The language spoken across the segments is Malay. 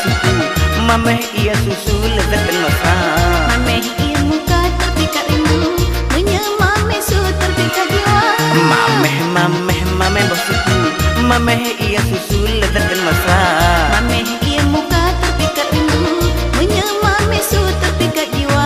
suku. Mameh ia susu lezat dan mesra. Mameh ia muka terpikat rindu, menyemameh su terpikat jiwa. Mameh bersuku. Mameh ia susu lezat dan mesra. Mameh ia muka terpikat rindu, menyemameh su terpikat jiwa.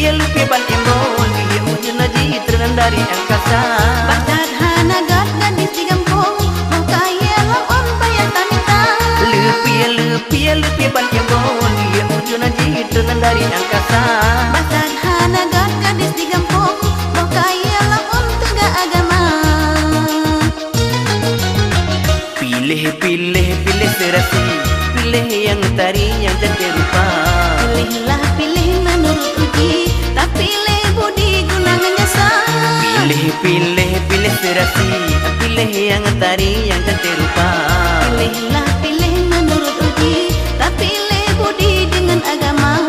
Lupi ban embon dia mujuna ji dari angkasa. Bakat hanagat gadis di kampung, mau kaya lawan bayar tanita. Lupi ban embon dia mujuna ji dari angkasa. Bakat hanagat gadis di kampung, mau kaya lawan tegak agama. Pilih serasi, pilih yang tari yang cantik rupa. Pilihlah pilih menurut uji, tak pilih budi gunangan jasa. Pilih serasi, pilih yang tari yang cantik rupa. Pilihlah pilih menurut uji, tak pilih budi dengan agama.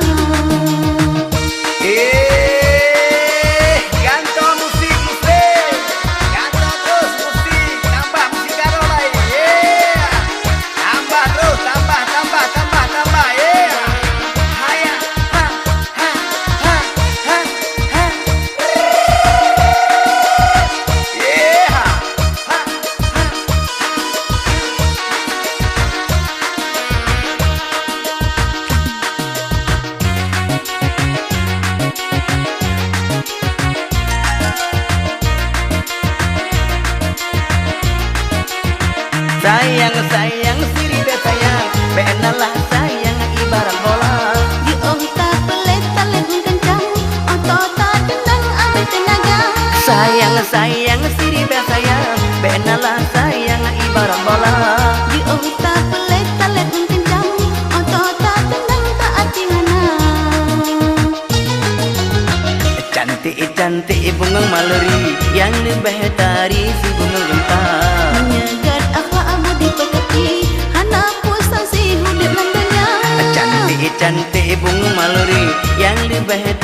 Gantong musik, gantong terus musik, tambah musik karo lain. Tambah terus, tambah. Haya, ha. Sayang siri sayang, benalah sayang ibarat bola. Di tak pelet talet kencang, otot tak tendang ambil tenaga. Sayang siri sayang, benalah sayang ibarat bola. Di tak pelet talet kencang, otot tak tendang tak hati mana. Cantik bunga maluri, yang lebih dari si bunga gempa. Menyegat akhlak abu dipekerti, hana pusan si hudip landanya. Cantik bunga maluri, yang lebih